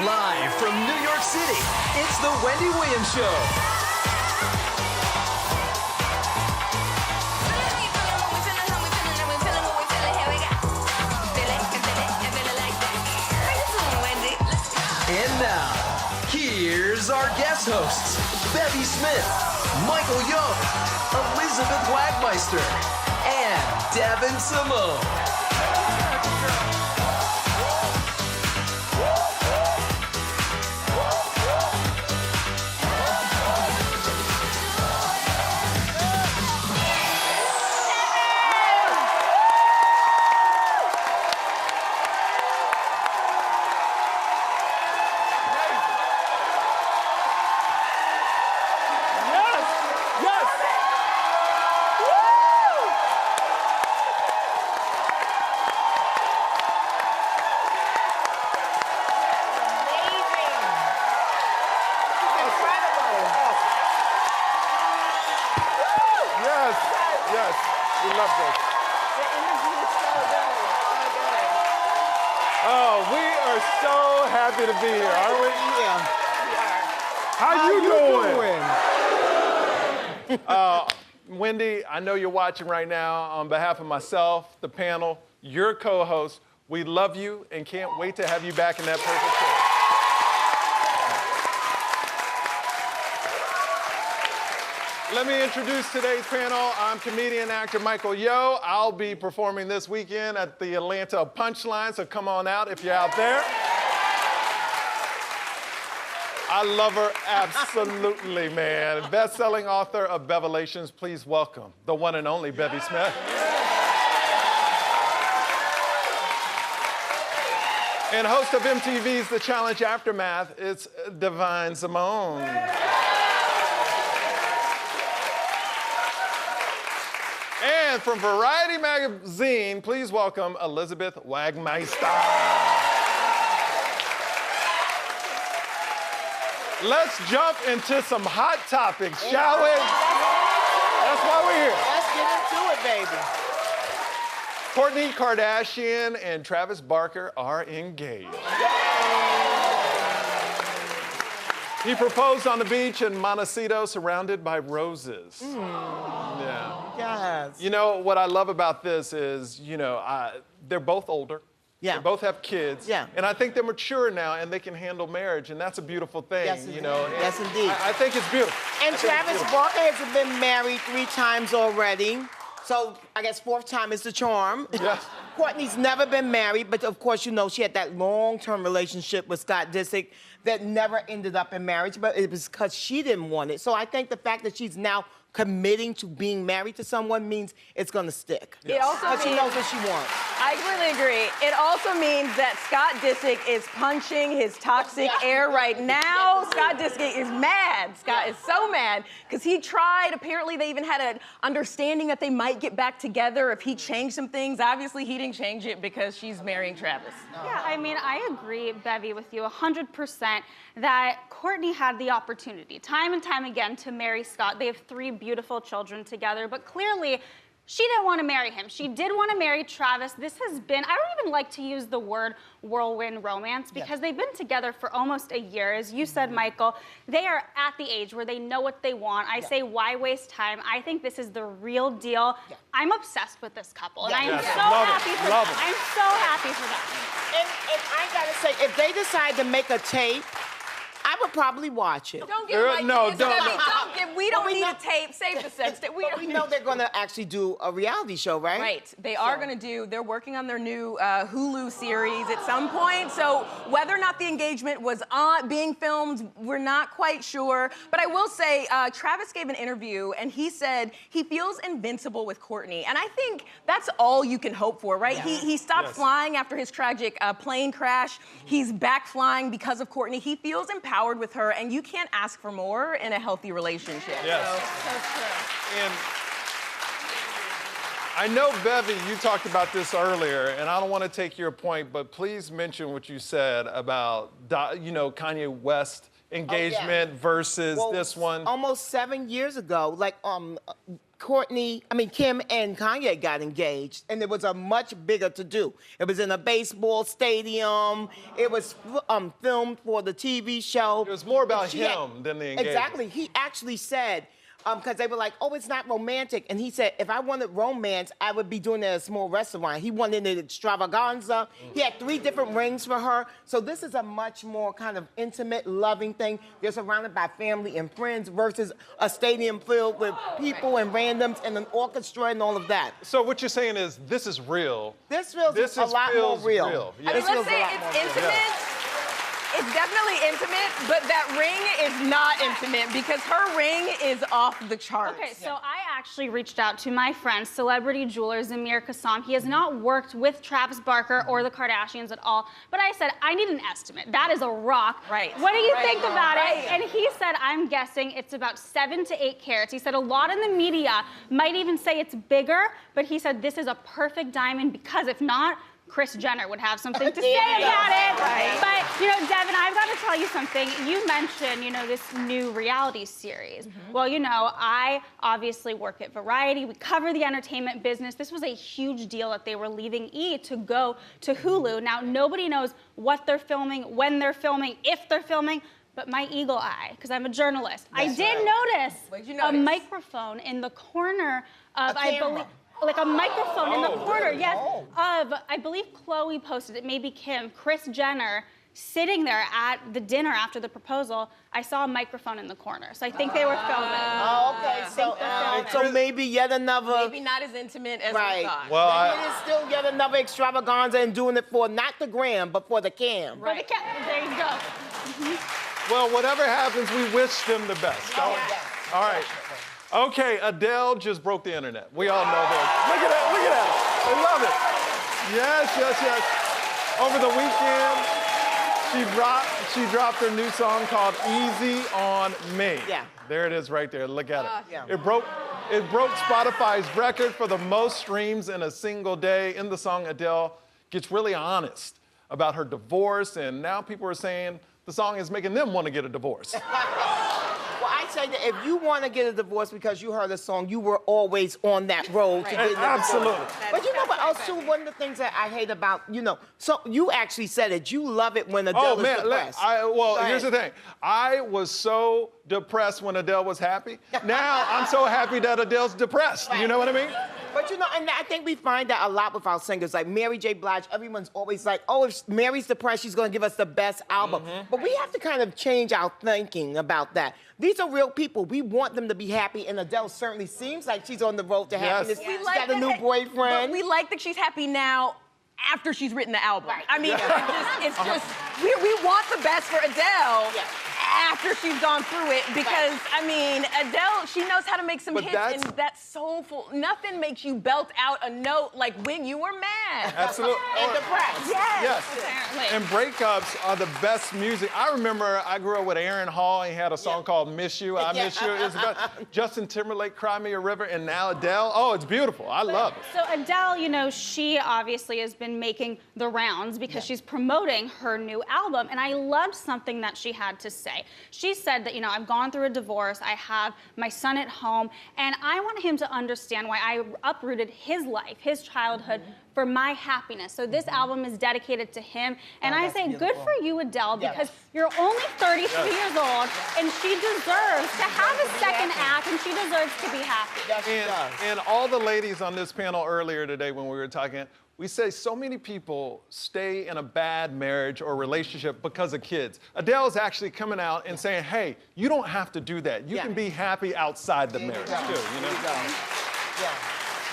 Live from New York City, it's the Wendy Williams Show. And now, here's our guest hosts, Bevy Smith, Michael Young, Elisabeth Wagmeister, and Devyn Simone. To be here, aren't we? Yeah. How you doing? Wendy, I know you're watching right now. On behalf of myself, the panel, your co-host, we love you and can't wait to have you back in that perfect chair. Let me introduce today's panel. I'm comedian actor Michael Yo. I'll be performing this weekend at the Atlanta Punchline, so come on out if you're out there. I love her absolutely, man. Best-selling author of Revelations. Please welcome the one and only Bevy Smith. And host of MTV's The Challenge Aftermath, it's Devyn Simone. And from Variety Magazine, please welcome Elisabeth Wagmeister. Let's jump into some hot topics, shall we? That's why we're here. Let's get into it, baby. Kourtney Kardashian and Travis Barker are engaged. He proposed on the beach in Montecito, surrounded by roses. Yeah. Yes. You know, what I love about this is, they're both older. Yeah. They both have kids. Yeah. And I think they're mature now and they can handle marriage, and that's a beautiful thing. Yes, indeed. Yes, indeed. I think it's beautiful. And Travis Barker has been married 3 times already. So I guess 4th time is the charm. Yes. Kourtney's never been married, but of course, she had that long-term relationship with Scott Disick that never ended up in marriage, but it was because she didn't want it. So I think the fact that she's now committing to being married to someone means it's gonna stick. It also means, she knows what she wants. I completely agree. It also means that Scott Disick is punching his toxic air right now. Scott Disick is mad. Scott is so mad because he tried. Apparently, they even had an understanding that they might get back together if he changed some things. Obviously, he didn't change it because she's marrying Travis. Yeah, I mean, I agree, Bevy, with you 100% that Kourtney had the opportunity time and time again to marry Scott. They have 3 beautiful children together, but clearly she didn't want to marry him. She did want to marry Travis. This has been, I don't even like to use the word whirlwind romance because they've been together for almost a year. As you said, Michael, they are at the age where they know what they want. I say, why waste time? I think this is the real deal. I'm obsessed with this couple, and I am so happy for them. I'm so happy for them. And I gotta say, if they decide to make a tape, I would probably watch it. Don't give Mike we don't need a tape. Save the sex tape. We know they're going to actually do a reality show, right? Right. They are going to do. They're working on their new Hulu series at some point. So whether or not the engagement was being filmed, we're not quite sure. But I will say, Travis gave an interview and he said he feels invincible with Kourtney, and I think that's all you can hope for, right? Yeah. He stopped flying after his tragic plane crash. He's back flying because of Kourtney. He feels empowered with her, and you can't ask for more in a healthy relationship. Yes. So true. And I know, Bevy, you talked about this earlier, and I don't want to take your point, but please mention what you said about, Kanye West engagement versus this one. Almost 7 years ago, Kim and Kanye got engaged, and it was a much bigger to-do. It was in a baseball stadium. It was filmed for the TV show. It was more about him than the engagement. Exactly. He actually said, because they were like, oh, it's not romantic. And he said, if I wanted romance, I would be doing it at a small restaurant. He wanted an extravaganza. He had 3 different rings for her. So this is a much more kind of intimate, loving thing. They're surrounded by family and friends versus a stadium filled with people and randoms and an orchestra and all of that. So what you're saying is this is real. This feels a lot more real. Yeah. I mean, let's say it's intimate. Yeah. It's definitely intimate, but that ring is not intimate because her ring is off the charts. Okay, so I actually reached out to my friend, celebrity jeweler Zamir Kassam. He has not worked with Travis Barker or the Kardashians at all, but I said, I need an estimate. That is a rock. Right. What do you think about it? And he said, I'm guessing it's about 7 to 8 carats. He said a lot in the media might even say it's bigger, but he said this is a perfect diamond because if not, Kris Jenner would have something to say about it. Right. But, you know, Devyn, I've got to tell you something. You mentioned, you know, this new reality series. Well, you know, I obviously work at Variety. We cover the entertainment business. This was a huge deal that they were leaving E! to go to Hulu. Now, nobody knows what they're filming, when they're filming, if they're filming. But my eagle eye, because I'm a journalist, I did notice a microphone in the corner of, I believe, like a microphone in the corner, yes, of, I believe Chloe posted it, maybe Kim, Kris Jenner, sitting there at the dinner after the proposal. I saw a microphone in the corner, so I think they were filming. Oh, okay, so maybe yet another. Maybe not as intimate as we thought. Well, maybe it is still yet another extravaganza and doing it for not the gram, but for the cam. For the there you go. well, whatever happens, we wish them the best. All right. Okay, Adele just broke the internet. We all know that. Look at that, I love it. Yes. Over the weekend, she dropped her new song called Easy on Me. Yeah. There it is right there, look at it. Yeah. It broke Spotify's record for the most streams in a single day. In the song, Adele gets really honest about her divorce, and now people are saying the song is making them want to get a divorce. Well, I say that if you want to get a divorce because you heard a song, you were always on that road to getting a divorce. Absolutely. But you know what else, too? One of the things that I hate about, you know, so you actually said it. You love it when Adele is depressed. Here's the thing. I was so depressed when Adele was happy. Now I'm so happy that Adele's depressed. You know what I mean? But you know, and I think we find that a lot with our singers, like Mary J. Blige. Everyone's always like, oh, if Mary's depressed, she's going to give us the best album. But we have to kind of change our thinking about that. These are real people. We want them to be happy, and Adele certainly seems like she's on the road to happiness. We She's like got a new boyfriend. But we like that she's happy now after she's written the album. I mean, it's just we want the best for Adele. After she's gone through it, because I mean, Adele, she knows how to make some hits, and that's soulful. Nothing makes you belt out a note like when you were mad. Absolutely. And depressed. Yes. And breakups are the best music. I remember I grew up with Aaron Hall. He had a song called Miss You, I Miss You. It's about Justin Timberlake, Cry Me a River, and now Adele. Oh, it's beautiful. I love it. So Adele, you know, she obviously has been making the rounds because she's promoting her new album. And I loved something that she had to say. She said that, you know, I've gone through a divorce. I have my son at home. And I want him to understand why I uprooted his life, his childhood, for my happiness. So this album is dedicated to him. And I say, good for you, Adele, because you're only 33 years old, and she deserves to have a second act, and she deserves to be happy. And all the ladies on this panel earlier today when we were talking, we say so many people stay in a bad marriage or relationship because of kids. Adele's actually coming out and saying, hey, you don't have to do that. You can be happy outside the marriage, too, you know?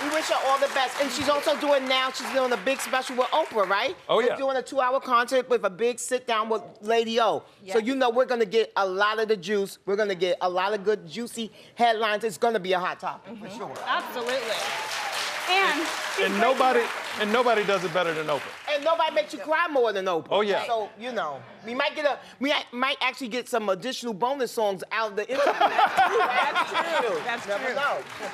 We wish her all the best. And she's also doing she's doing a big special with Oprah, right? Oh, yeah. We're doing a 2-hour concert with a big sit-down with Lady O. So you know we're going to get a lot of the juice. We're going to get a lot of good, juicy headlines. It's going to be a hot topic, for sure. Absolutely. And nobody does it better than Oprah. And nobody makes you cry more than Oprah. Oh, yeah. So, you know, we might actually get some additional bonus songs out of the interview. That's true. That's true.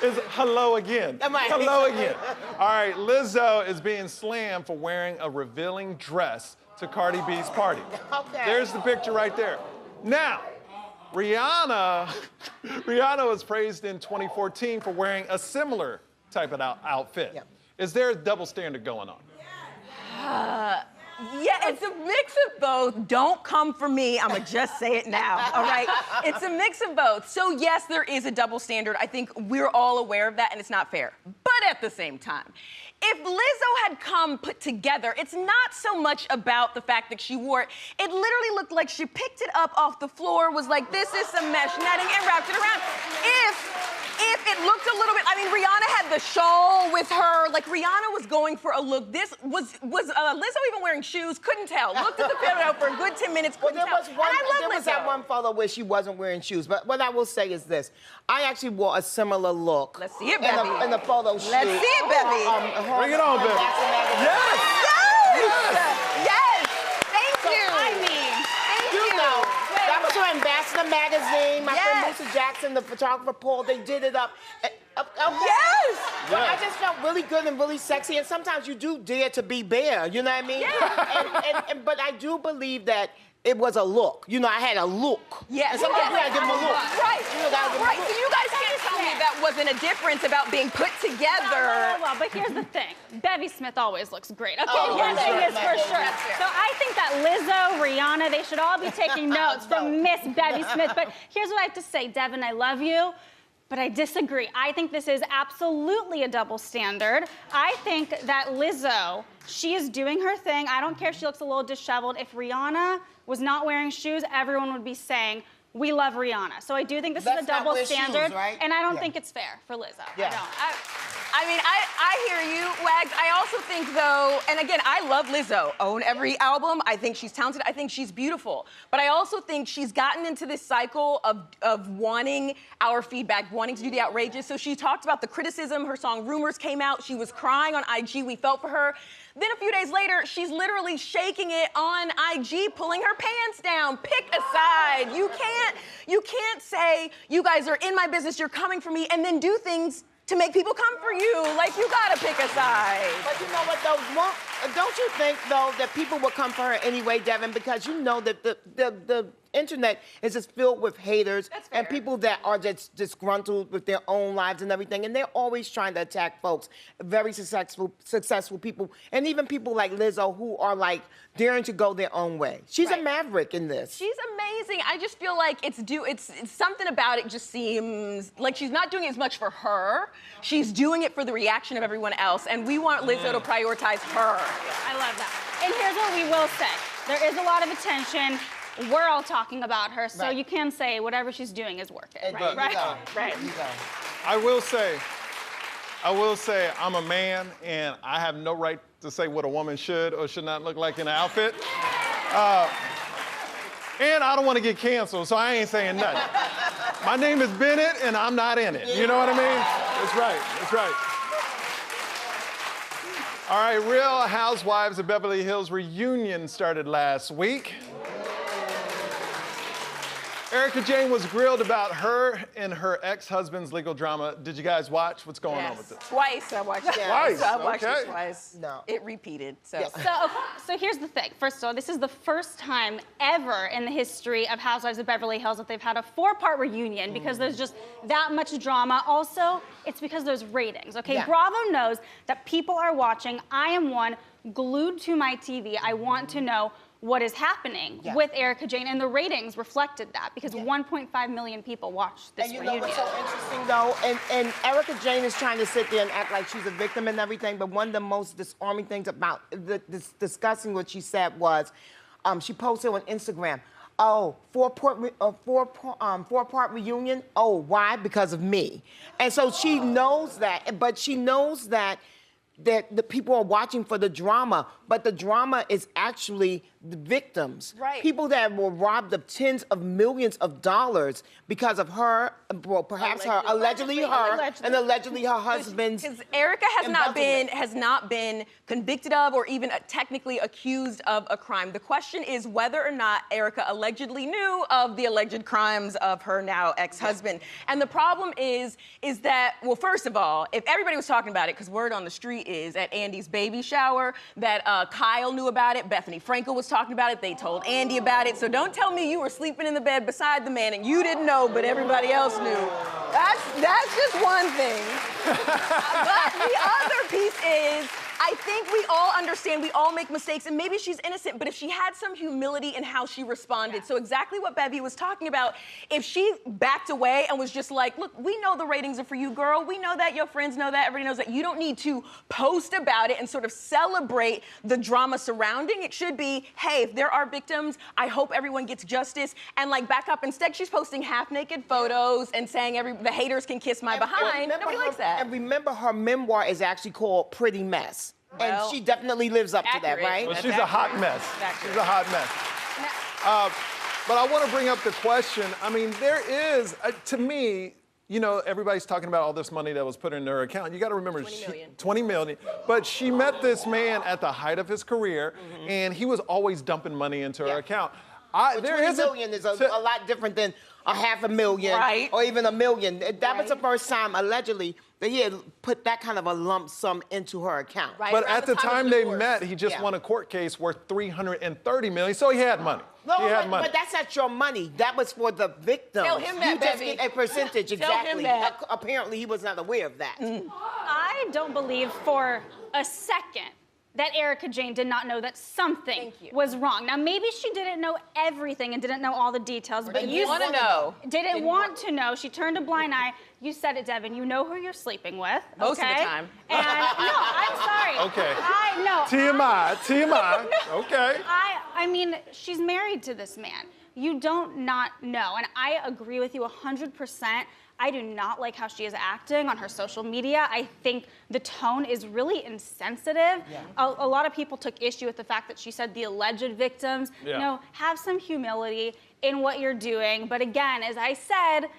It's hello again. Right. Hello again. All right, Lizzo is being slammed for wearing a revealing dress to Cardi B's party. Okay. There's the picture right there. Now, Rihanna was praised in 2014 for wearing a similar type of outfit. Yeah. Is there a double standard going on? Yeah, it's a mix of both. Don't come for me. I'm gonna just say it now, all right? It's a mix of both. So yes, there is a double standard. I think we're all aware of that, and it's not fair. But at the same time, if Lizzo had come put together, it's not so much about the fact that she wore it. It literally looked like she picked it up off the floor, was like, this is some mesh netting, and wrapped it around. If it looked a little bit, I mean, Rihanna had the shawl with her. Like, Rihanna was going for a look. This was Lizzo even wearing shoes? Couldn't tell. Looked at the photo for a good 10 minutes, couldn't tell. There was that one photo where she wasn't wearing shoes. But what I will say is this. I actually wore a similar look. Let's see it, Bevy. In the photo shoot. Let's see it, Bevy. Bring it on, Bevy. Yes! Yes! Thank you. I mean, Thank You know, that was her Ambassador magazine. My friend Yes. Musa Jackson, the photographer Paul, they did it up. Yes! But I just felt really good and really sexy. And sometimes you do dare to be bare, you know what I mean? Yeah. But I do believe that it was a look. You know, I had a look. Yes. And sometimes you gotta give them a look. Right. You gotta give them a Right. look. So you guys can't tell me that wasn't a difference about being put together. Well, but here's the thing. Bevy Smith always looks great. Okay, Oh, one that's thing right, is for that's sure. right. So I think that Lizzo, Rihanna, they should all be taking notes from Miss Bevy Smith. But here's what I have to say, Devyn, I love you. But I disagree. I think this is absolutely a double standard. I think that Lizzo, she is doing her thing. I don't care if she looks a little disheveled. If Rihanna was not wearing shoes, everyone would be saying, we love Rihanna. So I do think this is a Let's not double wear shoes, standard. right? And I don't Yeah. think it's fair for Lizzo. Yeah. I don't. I mean, I hear you, Wags. I also think, though, and again, I love Lizzo. Own every album. I think she's talented. I think she's beautiful. But I also think she's gotten into this cycle of wanting our feedback, wanting to do the outrageous. So she talked about the criticism. Her song Rumors came out. She was crying on IG. We felt for her. Then a few days later, she's literally shaking it on IG, pulling her pants down. Pick a side. You can't say, you guys are in my business, you're coming for me, and then do things to make people come for you. Like, you gotta pick a side. But you know what, though? Don't you think, though, that people will come for her anyway, Devyn? Because you know that the internet is just filled with haters That's fair. and people that are just disgruntled with their own lives and everything, and they're always trying to attack folks, very successful people, and even people like Lizzo who are like daring to go their own way. She's a Right. maverick in this. She's amazing. I just feel like it's something about it just seems like she's not doing it as much for her. She's doing it for the reaction of everyone else, and we want Lizzo to prioritize her. I love that. And here's what we will say. There is a lot of attention. We're all talking about her, so Right. you can say whatever she's doing is working. And Right? there you go. Right. There you go. I will say I'm a man and I have no right to say what a woman should or should not look like in an outfit. And I don't want to get canceled, so I ain't saying nothing. My name is Bennett and I'm not in it. You know what I mean? That's right, that's right. All right, Real Housewives of Beverly Hills reunion started last week. Erika Jayne was grilled about her and her ex-husband's legal drama. Did you guys watch? What's going on with this? Twice I watched it. Twice? I watched Okay. it twice. No. It repeated, so. Yes. So here's the thing. First of all, this is the first time ever in the history of Housewives of Beverly Hills that they've had a 4-part reunion because there's just that much drama. Also, it's because there's ratings, okay? Yeah. Bravo knows that people are watching. I am one glued to my TV. I want to know what is happening with Erika Jayne, and the ratings reflected that because 1.5 million people watched this And you reunion. know what's so interesting, though? And Erika Jayne is trying to sit there and act like she's a victim and everything, but one of the most disarming things about discussing what she said was, she posted on Instagram, oh, four-part reunion? Oh, why? Because of me. And so she knows that, but she knows that the people are watching for the drama, but the drama is actually the victims. Right. People that were robbed of tens of millions of dollars because of her, well, perhaps allegedly her, and allegedly her husband's. Because Erika has not been convicted of or even technically accused of a crime. The question is whether or not Erika allegedly knew of the alleged crimes of her now ex-husband. And the problem is that, well, first of all, if everybody was talking about it, because word on the street is at Andy's baby shower, that Kyle knew about it, Bethany Frankel was talking about it, they told Andy about it. So don't tell me you were sleeping in the bed beside the man and you didn't know, but everybody else knew. That's just one thing. But the other piece is, I think we all understand, we all make mistakes, and maybe she's innocent, but if she had some humility in how she responded, so exactly what Bevy was talking about, if she backed away and was just like, look, we know the ratings are for you, girl, we know that, your friends know that, everybody knows that, you don't need to post about it and sort of celebrate the drama surrounding. It should be, hey, if there are victims, I hope everyone gets justice, and like back up. Instead, she's posting half-naked photos and saying the haters can kiss my behind. Nobody likes that. And remember, her memoir is actually called Pretty Mess. And she definitely lives up to that, right? Well, she's a hot mess. She's a hot mess. But I want to bring up the question. I mean, there is, to me, you know, everybody's talking about all this money that was put in her account. You got to remember, 20 million. But she met this man at the height of his career, and he was always dumping money into her account. Well, 20 million is a lot different than a $500,000 or even $1 million. That was the first time, allegedly, that he had put that kind of a lump sum into her account. But at the time they met, he just won a court case worth $330 million, so he had money. But that's not your money. That was for the victim. Tell him that, you just Bevy. get a percentage, exactly. Tell him that. Apparently, he was not aware of that. I don't believe for a second that Erika Jayne did not know that something was wrong. Now, maybe she didn't know everything and didn't know all the details, but you want to know. Didn't want to know. She turned a blind eye. You said it, Devyn. You know who you're sleeping with. Most of the time. And no, I'm sorry. Okay. I know. TMI. Okay. I mean, she's married to this man. You don't not know. And I agree with you 100%. I do not like how she is acting on her social media. I think the tone is really insensitive. A lot of people took issue with the fact that she said the alleged victims. You know, have some humility in what you're doing. But again, as I said,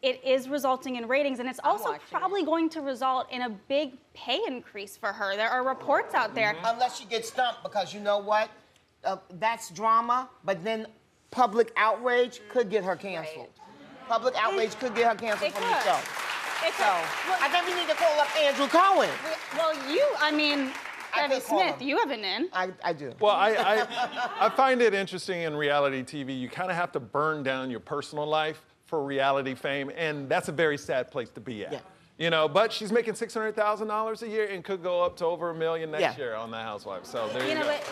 it is resulting in ratings, and it's also probably going to result in a big pay increase for her. There are reports out there. Unless she gets stumped, because you know what? That's drama, but then public outrage could get her canceled. Public outrage could get her canceled from the show. I think we need to call up Andrew Cohen. Well, Devyn Smith, you have an in. I do. Well, I find it interesting in reality TV. You kind of have to burn down your personal life for reality fame, and that's a very sad place to be at. You know, but she's making $600,000 a year and could go up to over $1 million next year on the Housewives. So there you go. But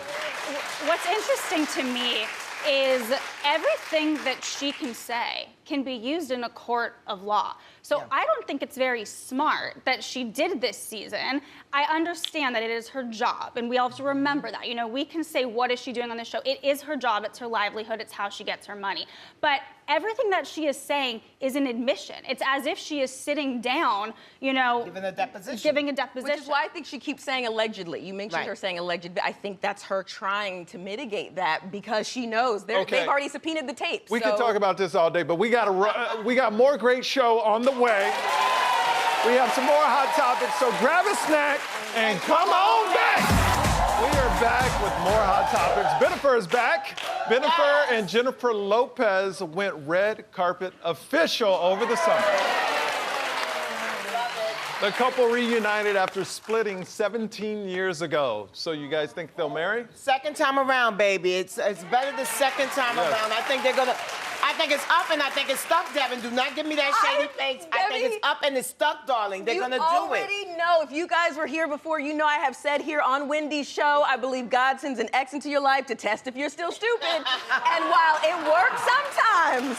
what's interesting to me is everything that she can say can be used in a court of law. So I don't think it's very smart that she did this season. I understand that it is her job, and we all have to remember that. You know, we can say, what is she doing on this show? It is her job, it's her livelihood, it's how she gets her money. But everything that she is saying is an admission. It's as if she is sitting down, you know, giving a deposition. Which is why I think she keeps saying allegedly. You mentioned her saying alleged. I think that's her trying to mitigate that because she knows they've already subpoenaed the tapes. We could talk about this all day, but we got more great show on the way. We have some more hot topics, so grab a snack and come on back. We are back with more hot topics. Bennifer is back. Bennifer and Jennifer Lopez went red carpet official over the summer. The couple reunited after splitting 17 years ago. So you guys think they'll marry? Second time around, baby. It's better the second time around. I think it's up and I think it's stuck, Devyn. Do not give me that shady face. I think it's up and it's stuck, darling. They're gonna do it. You already know. If you guys were here before, you know I have said here on Wendy's show, I believe God sends an ex into your life to test if you're still stupid. And while it works sometimes,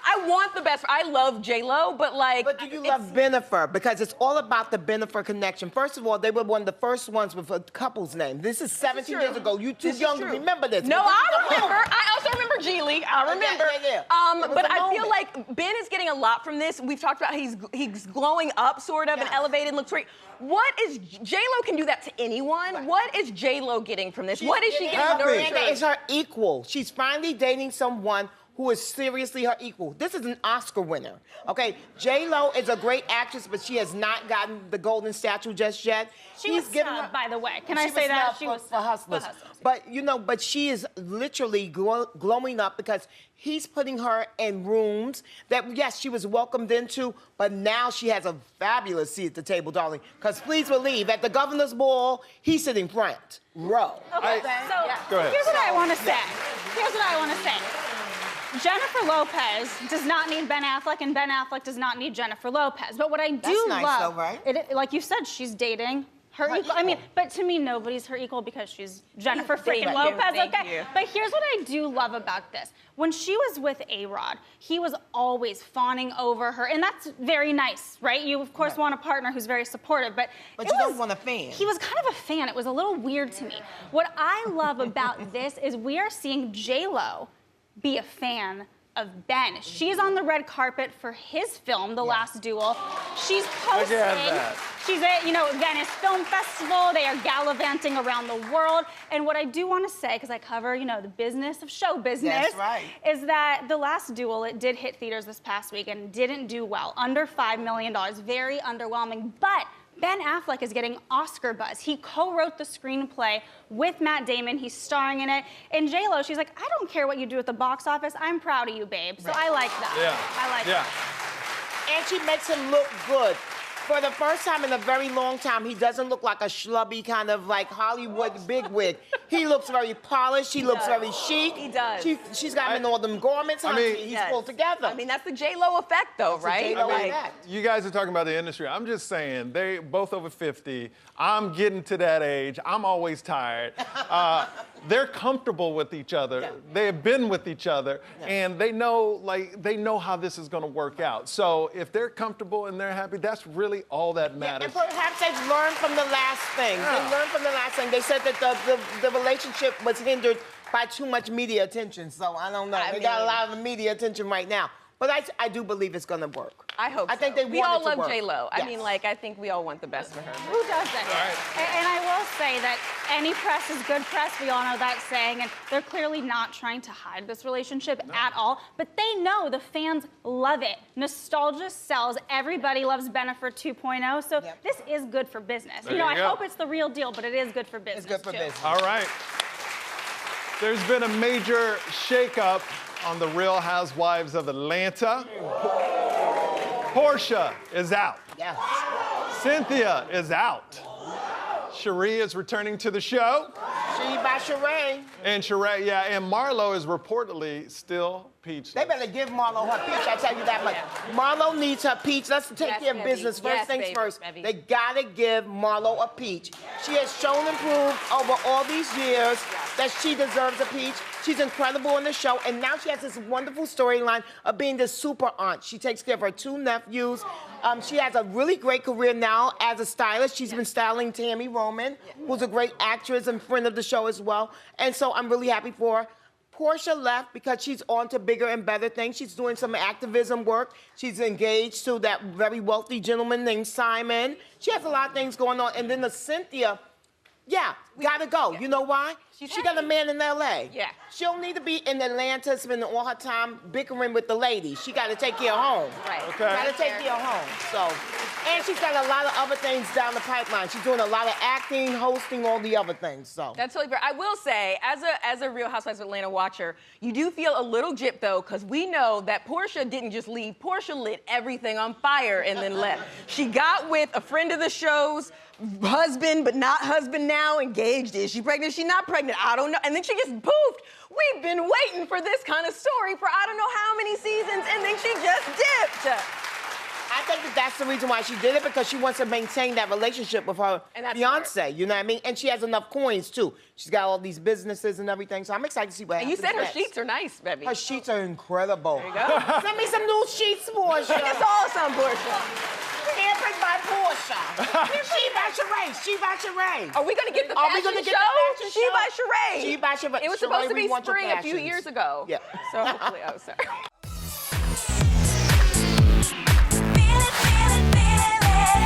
I want the best. I love J-Lo, but like. But do you love Bennifer? Because it's all about the Bennifer connection. First of all, they were one of the first ones with a couple's name. This is 17 years ago. You too young to remember this. No, I remember. I also remember Geely. I remember. But I feel like Ben is getting a lot from this. We've talked about he's glowing up, sort of, and elevated, looks great. What is J-Lo can do that to anyone? Right. What is J-Lo getting from this? What is she getting? Miranda is her equal. She's finally dating someone who is seriously her equal. This is an Oscar winner, okay? J-Lo is a great actress, but she has not gotten the golden statue just yet. She was snubbed, by the way. Can I say that? She was for Hustlers. But, you know, but she is literally glowing up because he's putting her in rooms that, yes, she was welcomed into, but now she has a fabulous seat at the table, darling. Because please believe, at the governor's ball, he's sitting front row. Okay, Go ahead. here's what I want to say. Here's what I want to say. Jennifer Lopez does not need Ben Affleck, and Ben Affleck does not need Jennifer Lopez. But what I do That's nice, love, though, right? Like you said, she's dating her equal. I mean, but to me, nobody's her equal because she's Jennifer freaking Lopez, okay? But here's what I do love about this. When she was with A-Rod, he was always fawning over her, and that's very nice, right? You, of course, want a partner who's very supportive, but you don't want a fan. He was kind of a fan. It was a little weird to me. What I love about this is we are seeing J-Lo be a fan of Ben. She's on the red carpet for his film, The Last Duel. She's posting. She's at, Venice Film Festival. They are gallivanting around the world. And what I do want to say, because I cover, the business of show business, is that The Last Duel, it did hit theaters this past week and didn't do well. Under $5 million, very underwhelming. But Ben Affleck is getting Oscar buzz. He co-wrote the screenplay with Matt Damon. He's starring in it. And J-Lo, she's like, I don't care what you do at the box office. I'm proud of you, babe. So I like that. Yeah. I like that. And she makes him look good. For the first time in a very long time, he doesn't look like a schlubby kind of like Hollywood bigwig. He looks very polished. He looks very chic. He does. She's got him in all them garments. He's pulled together. I mean, that's the J-Lo effect, though, right? You guys are talking about the industry. I'm just saying, they both over 50. I'm getting to that age. I'm always tired. They're comfortable with each other. They have been with each other, and they know how this is going to work out. So if they're comfortable and they're happy, that's really all that matters. And perhaps they've learned from the last thing. They learned from the last thing. They said that the relationship was hindered by too much media attention. So I don't know. They got a lot of media attention right now. But I do believe it's going to work. I hope so. I think they we want all it to love work. J-Lo. I mean, I think we all want the best for her. Who doesn't? And I will say that any press is good press. We all know that saying. And they're clearly not trying to hide this relationship at all. But they know the fans love it. Nostalgia sells. Everybody loves Bennifer 2.0. So this is good for business. I hope it's the real deal, but it is good for business. It's good for business. All right. There's been a major shakeup on the Real Housewives of Atlanta. Portia is out. Yeah. Cynthia is out. Sheree is returning to the show. She by Sheree. And Sheree, and Marlo is reportedly still peachless. They better give Marlo her peach, I tell you that much. Marlo needs her peach. Let's take care of business. First things first. They gotta give Marlo a peach. She has shown and proved over all these years that she deserves a peach. She's incredible on the show, and now she has this wonderful storyline of being the super aunt. She takes care of her 2 nephews. She has a really great career now as a stylist. She's been styling Tammy Roman, who's a great actress and friend of the show as well. And so I'm really happy for her. Portia left because she's on to bigger and better things. She's doing some activism work. She's engaged to that very wealthy gentleman named Simon. She has a lot of things going on. And then the Cynthia, gotta go. You know why? She got a man in L.A. Yeah. She don't need to be in Atlanta spending all her time bickering with the ladies. She got to take care of home. Right. Okay. Got to take care of home. So, and she's got a lot of other things down the pipeline. She's doing a lot of acting, hosting, all the other things. So that's totally fair. I will say, as a Real Housewives of Atlanta watcher, you do feel a little gypped though, because we know that Portia didn't just leave. Portia lit everything on fire and then left. She got with a friend of the show's husband, but not husband now, engaged. Is she pregnant? Is she not pregnant? I don't know. And then she just poofed. We've been waiting for this kind of story for I don't know how many seasons, and then she just dipped. I think that's the reason why she did it, because she wants to maintain that relationship with her fiance, you know what I mean? And she has enough coins, too. She's got all these businesses and everything, so I'm excited to see what happens. And you said her next. sheets are nice, Bevy. Her sheets are incredible. There you go. Send me some new sheets, Portia. It's awesome, Portia. Handpicked by Portia. She by Sheree. She by Sheree. Are we going to get the fashion show? She by Sheree. She by Sheree. It was supposed to be spring a few years ago. Yeah. So hopefully, sorry.